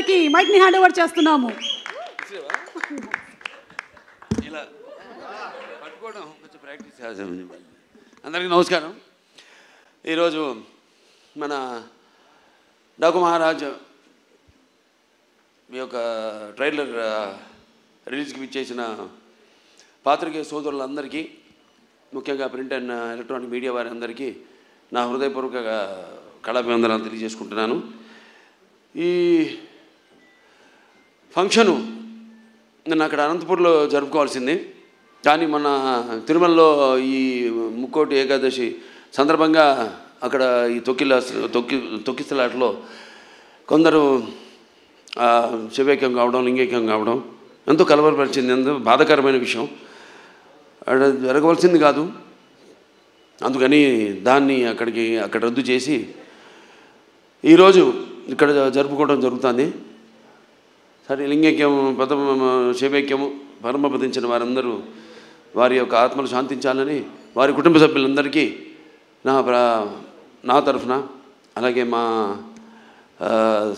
గారికి మైక్ని hand over చేస్తున్నాము. ఇలా పట్టుకోవడం కొంచెం ప్రాక్టీస్ చేద్దాం. అందరికీ నమస్కారం. ఈరోజు మన డాకు మహారాజ్ మీ యొక్క ట్రైలర్ రిలీజ్కి విచ్చేసిన పాత్రికేయ సోదరులందరికీ, ముఖ్యంగా ప్రింట్ అండ్ ఎలక్ట్రానిక్ మీడియా వారి అందరికీ నా హృదయపూర్వక కళాభివందనాలు తెలియజేసుకుంటున్నాను. ఈ ఫంక్షను నేను అక్కడ అనంతపూర్లో జరుపుకోవాల్సింది, కానీ మన తిరుమలలో ఈ ముక్కోటి ఏకాదశి సందర్భంగా అక్కడ ఈ తొక్కిసలాటలో కొందరు శివైక్యం కావడం, లింగైక్యం కావడం ఎంతో కలవరపరిచింది, ఎంతో బాధాకరమైన విషయం. అక్కడ జరగవలసింది కాదు, అందుకని దాన్ని అక్కడ రద్దు చేసి ఈరోజు ఇక్కడ జరుపుకోవడం జరుగుతుంది. సరే, లింగైక్యం శివైక్యము పరమపదించిన వారందరూ వారి యొక్క ఆత్మలు శాంతించాలని వారి కుటుంబ సభ్యులందరికీ నా తరఫున, అలాగే మా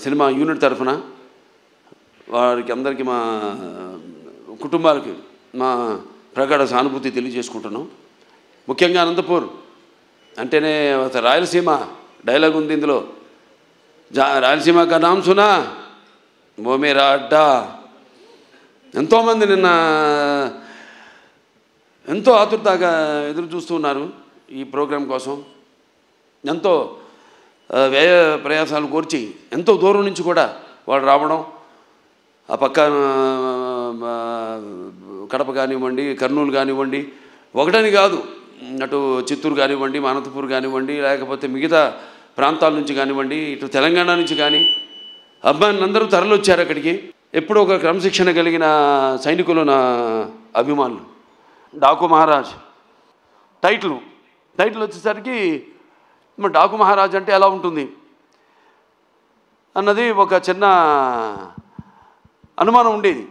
సినిమా యూనిట్ తరఫున వారికి అందరికీ, మా కుటుంబాలకి మా ప్రగాఢ సానుభూతి తెలియజేసుకుంటున్నాం. ముఖ్యంగా అనంతపూర్ అంటేనే రాయలసీమ డైలాగ్ ఉంది ఇందులో, రాయలసీమ కా నామ్ సునా ఓ మేరా అడ్డా. ఎంతోమంది నిన్న ఎంతో ఆతురతగా ఎదురు చూస్తున్నారు ఈ ప్రోగ్రాం కోసం. ఎంతో వ్యయ ప్రయాసాలు కోర్చి ఎంతో దూరం నుంచి కూడా వాళ్ళు రావడం, ఆ పక్క కడప కానివ్వండి, కర్నూలు కానివ్వండి, ఒకటని కాదు, అటు చిత్తూరు కానివ్వండి, అనంతపూర్ కానివ్వండి, లేకపోతే మిగతా ప్రాంతాల నుంచి కానివ్వండి, ఇటు తెలంగాణ నుంచి కానీ అబ్బాయిలందరూ తరలొచ్చారు అక్కడికి. ఎప్పుడో ఒక క్రమశిక్షణ కలిగిన సైనికులు నా అభిమానులు. డాకు మహారాజ్ టైటిల్ వచ్చేసరికి డాకు మహారాజ్ అంటే ఎలా ఉంటుంది అన్నది ఒక చిన్న అనుమానం ఉండేది.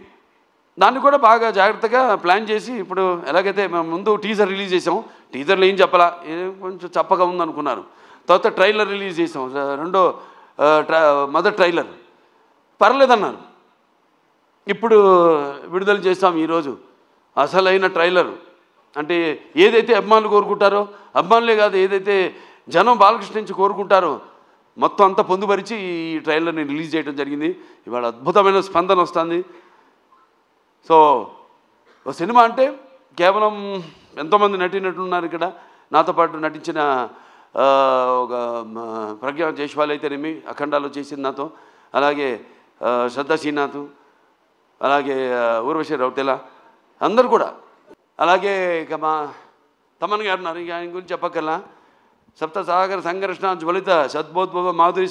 దాన్ని కూడా బాగా జాగ్రత్తగా ప్లాన్ చేసి, ఇప్పుడు ఎలాగైతే మేము ముందు టీజర్ రిలీజ్ చేసాం, టీజర్లో ఏం చెప్పాలా, కొంచెం చప్పగా ఉందనుకున్నారు. తర్వాత ట్రైలర్ రిలీజ్ చేసాం, మొదటి ట్రైలర్ పర్లేదన్నారు. ఇప్పుడు విడుదల చేస్తాం ఈరోజు అసలైన ట్రైలర్. అంటే ఏదైతే అభిమానులు కోరుకుంటారో, అభిమానులే కాదు, ఏదైతే జనం బాలకృష్ణ నుంచి కోరుకుంటారో మొత్తం అంతా పొందుపరిచి ఈ ట్రైలర్ని రిలీజ్ చేయడం జరిగింది. ఇవాళ అద్భుతమైన స్పందన వస్తుంది. సో సినిమా అంటే కేవలం ఎంతోమంది నటీనటులున్నారు ఇక్కడ. నాతో పాటు నటించిన ఒక ప్రజ్ఞా జైస్వాల్ అయితేనేమి అఖండాలో చేసింది నాతో, అలాగే శ్రద్ధా శ్రీనాథ్, అలాగే ఊర్వశి రౌతెల, అందరు కూడా, అలాగే ఇక మా తమన్ గారు ఉన్నారు, ఇక ఆయన గురించి చెప్పక్కర్లా. సప్త సాగర సంఘర్షణ జ్వలిత సద్బోద్భవ మాధురి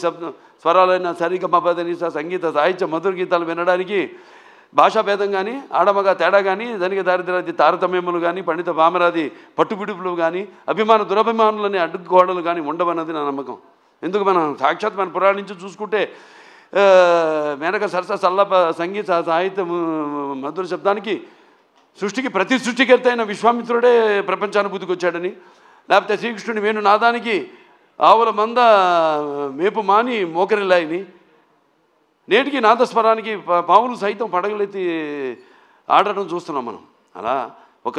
స్వరాలైన సరిగమ పదని సంగీత సాహిత్య మధుర గీతాలు వినడానికి భాషాభేదం కానీ, ఆడమగా తేడా కానీ, ధనిక దారిద్ర్యాది తారతమ్యములు కానీ, పండిత పామరాది పట్టుపిడుపులు కానీ, అభిమాన దురభిమానులని అడ్డుగోడలు కానీ ఉండవన్నది నా నమ్మకం. ఎందుకు మనం సాక్షాత్ మన పురాణం నుంచి చూసుకుంటే మేనక సరస సల్లప సంగీత సాహిత్య మధుర శబ్దానికి సృష్టికి ప్రతి సృష్టికర్త అయిన విశ్వామిత్రుడే ప్రపంచానుభూతికి వచ్చాడని, లేకపోతే శ్రీకృష్ణుని వేణు నాదానికి ఆవుల మంద మేపు మాని మోకరిల్లాయని, నేటికి నాదస్వరానికి పావులు సైతం పడగలెత్తి ఆడటం చూస్తున్నాం మనం. అలా ఒక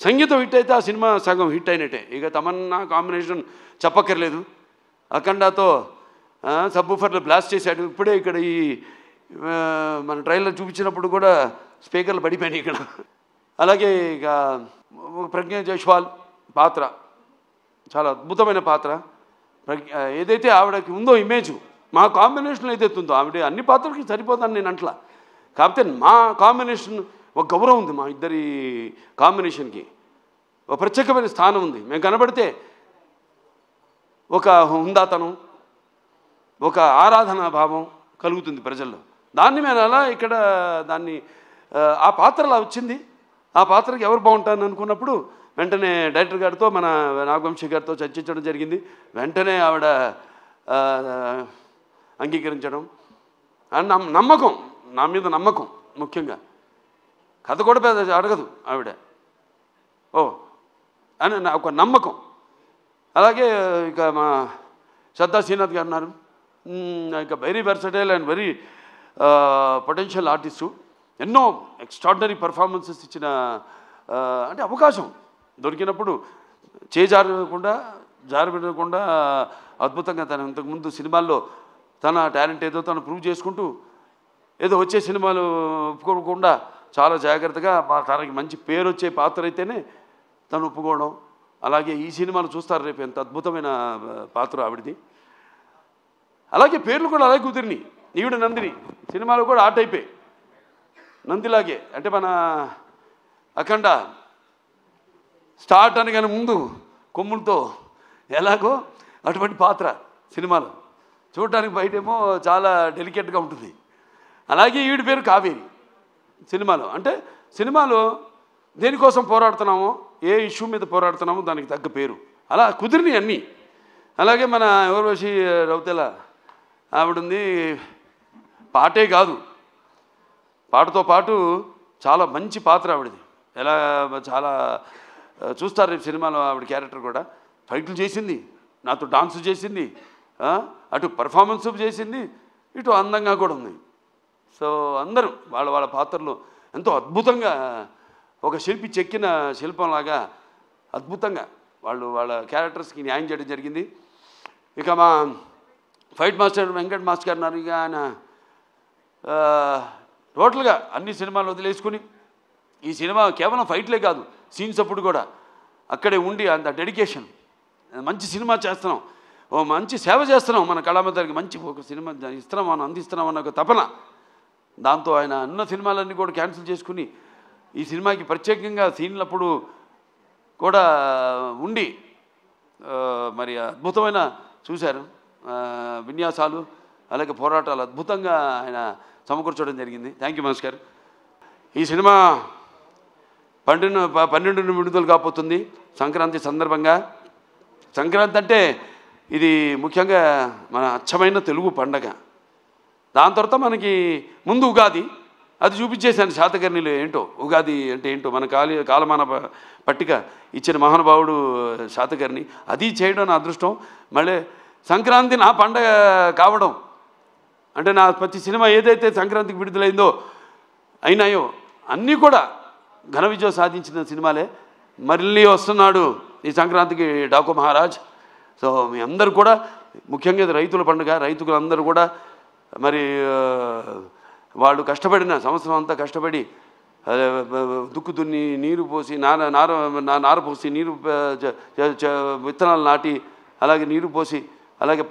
సంగీతం హిట్ అయితే ఆ సినిమా సగం హిట్ అయినట్టే. ఇక తమన్నా కాంబినేషన్ చెప్పక్కర్లేదు, అఖండాతో సబ్బూఫర్లు బ్లాస్ట్ చేశాడు. ఇప్పుడే ఇక్కడ ఈ మన ట్రైలర్ చూపించినప్పుడు కూడా స్పీకర్లు పడిపోయినాయి ఇక్కడ. అలాగే ఇక ప్రజ్ఞా జైస్వాల్ పాత్ర చాలా అద్భుతమైన పాత్ర. ఏదైతే ఆవిడకి ఉందో ఇమేజ్, మా కాంబినేషన్లో ఏదైతే ఉందో, ఆవిడ అన్ని పాత్రలకి సరిపోతాను నేను అంట్లా. కాకపోతే మా కాంబినేషన్ ఒక గౌరవం ఉంది, మా ఇద్దరి కాంబినేషన్కి ఒక ప్రత్యేకమైన స్థానం ఉంది. మేము కనబడితే ఒక హుందాతనం, ఒక ఆరాధనా భావం కలుగుతుంది ప్రజల్లో. దాన్ని మేము అలా ఇక్కడ దాన్ని ఆ పాత్ర అలా వచ్చింది. ఆ పాత్రకి ఎవరు బాగుంటారని అనుకున్నప్పుడు వెంటనే డైరెక్టర్ గారితో, మన నాగవంశీ గారితో చర్చించడం జరిగింది. వెంటనే ఆవిడ అంగీకరించడం, నమ్మకం, నా మీద నమ్మకం. ముఖ్యంగా కథ కూడా పెద్ద అడగదు ఆవిడ, ఓ అని నా ఒక నమ్మకం. అలాగే ఇక మా శ్రద్ధా శ్రీనాథ్ గారు ఉన్నారు, ఇక very versatile and very potential artist, ఎన్నో ఎక్స్ట్రాడినరీ పర్ఫార్మెన్సెస్ ఇచ్చిన అంటే అవకాశం దొరికినప్పుడు జారబెట్టకుండా అద్భుతంగా తను ఇంతకుముందు సినిమాల్లో తన టాలెంట్ ఏదో తను ప్రూవ్ చేసుకుంటూ ఏదో వచ్చే సినిమాలు ఒప్పుకోకుండా చాలా జాగ్రత్తగా తనకి మంచి పేరు వచ్చే పాత్ర అయితేనే తను ఒప్పుకోవడం. అలాగే ఈ సినిమాలు చూస్తారు రేపు ఎంత అద్భుతమైన పాత్ర ఆవిడది. అలాగే పేర్లు కూడా అలాగే కుదిరినాయి. ఈవిడ నందిని సినిమాలు కూడా ఆ టైపే, నందిలాగే. అంటే మన అఖండ స్టార్ట్ అనగానే ముందు కొమ్ములతో ఎలాగో అటువంటి పాత్ర సినిమాలో చూడటానికి బయటేమో చాలా డెలికేట్గా ఉంటుంది. అలాగే ఈవిడ పేరు కావేరి సినిమాలో. అంటే సినిమాలో దేనికోసం పోరాడుతున్నామో, ఏ ఇష్యూ మీద పోరాడుతున్నామో దానికి తగ్గ పేరు అలా కుదిరినాయి అన్నీ. అలాగే మన ఊర్వశి రౌతెల ఆవిడుంది, పాటే కాదు పాటతో పాటు చాలా మంచి పాత్ర ఆవిడది. ఎలా చాలా చూస్తారు రేపు సినిమాలో ఆవిడ క్యారెక్టర్ కూడా. ఫైట్లు చేసింది, నాతో డాన్స్ చేసింది, అటు పర్ఫార్మెన్స్ చేసింది, ఇటు అందంగా కూడా ఉంది. సో అందరూ వాళ్ళ వాళ్ళ పాత్రలు ఎంతో అద్భుతంగా ఒక శిల్పి చెక్కిన శిల్పంలాగా అద్భుతంగా వాళ్ళ క్యారెక్టర్స్కి న్యాయం చేయడం జరిగింది. ఇక మా ఫైట్ మాస్టర్ వెంకట్ మాస్టర్ గారు ఉన్నారు. ఇక ఆయన టోటల్గా అన్ని సినిమాలు వదిలేసుకుని ఈ సినిమా కేవలం ఫైట్లే కాదు, సీన్స్ అప్పుడు కూడా అక్కడే ఉండి అంత డెడికేషన్, మంచి సినిమా చేస్తున్నాం, ఓ మంచి సేవ చేస్తున్నాం, మన కళామందరికి మంచి ఒక సినిమా ఇస్తున్నాం, మనం అందిస్తున్నాం అన్న ఒక తపన. దాంతో ఆయన అన్న సినిమాలన్నీ కూడా క్యాన్సిల్ చేసుకుని ఈ సినిమాకి ప్రత్యేకంగా సీన్లప్పుడు కూడా ఉండి మరి అద్భుతమైన చూశారు విన్యాసాలు, అలాగే పోరాటాలు అద్భుతంగా ఆయన సమకూర్చడం జరిగింది. థ్యాంక్ యూ మనోజ్ గారు. ఈ సినిమా 12 విడుదల కాబోతుంది సంక్రాంతి సందర్భంగా. సంక్రాంతి అంటే ఇది ముఖ్యంగా మన అచ్చమైన తెలుగు పండగ. దాని తర్వాత మనకి ముందు ఉగాది, అది చూపించేశాను శాతకర్ణిలో ఏంటో ఉగాది అంటే ఏంటో మన కాలమాన పట్టిక ఇచ్చిన మహానుభావుడు శాతకర్ణి. అది చేయడం నా అదృష్టం. మళ్ళీ సంక్రాంతి నా పండగ కావడం అంటే నా ప్రతి సినిమా ఏదైతే సంక్రాంతికి విడుదలైందో అయినాయో అన్నీ కూడా ఘన విజయం సాధించిన సినిమాలే. మళ్ళీ వస్తున్నాడు ఈ సంక్రాంతికి డాకు మహారాజ్. సో మీ అందరూ కూడా ముఖ్యంగా ఇది రైతుల పండుగ. రైతులందరూ కూడా మరి వాళ్ళు కష్టపడిన సంవత్సరం అంతా కష్టపడి దుక్కు దున్ని నీరు పోసి నార పోసి నీరు విత్తనాలు నాటి అలాగే నీరు పోసి అలాగే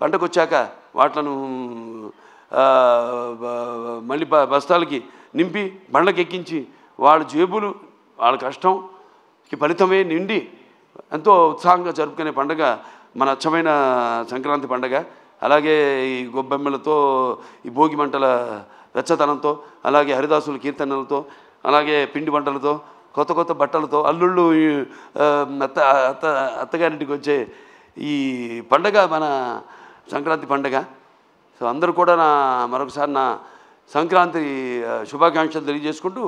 పంటకు వచ్చాక వాటిలను మళ్ళీ బస్తాలకి నింపి బండ్లకి ఎక్కించి వాళ్ళ జేబులు వాళ్ళ కష్టంకి ఫలితమే నిండి ఎంతో ఉత్సాహంగా జరుపుకునే పండుగ మన అచ్చమైన సంక్రాంతి పండుగ. అలాగే ఈ గొబ్బెమ్మలతో, ఈ భోగి మంటల వెచ్చతనంతో, అలాగే హరిదాసుల కీర్తనలతో, అలాగే పిండి వంటలతో, కొత్త కొత్త బట్టలతో, అల్లుళ్ళు అత్తగారింటికి వచ్చే ఈ పండగ మన సంక్రాంతి పండగ. సో అందరూ కూడా మరొకసారి నా సంక్రాంతి శుభాకాంక్షలు తెలియజేసుకుంటూ,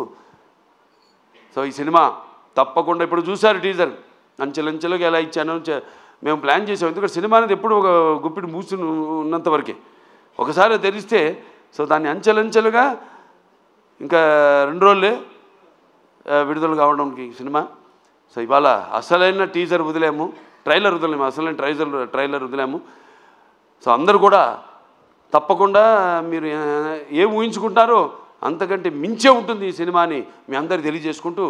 సో ఈ సినిమా తప్పకుండా ఇప్పుడు చూశారు టీజర్, అంచెలంచెలుగా ఎలా ఇచ్చానో మేము ప్లాన్ చేసాం. ఎందుకంటే సినిమా అనేది ఎప్పుడు ఒక గుప్పిడి మూసి ఉన్నంత వరకే, ఒకసారి తెరిస్తే సో దాన్ని అంచెలంచెలుగా ఇంకా 2 రోజులే విడుదల కావడానికి సినిమా. సో ఇవాళ అసలైన టీజర్ వదిలేము, ట్రైలర్ వదిలేము, అసలైన ట్రైలర్ వదిలేము. సో అందరూ కూడా తప్పకుండా మీరు ఏం ఊహించుకుంటారో అంతకంటే మించే ఉంటుంది ఈ సినిమాని మీ అందరికీ తెలియజేసుకుంటూ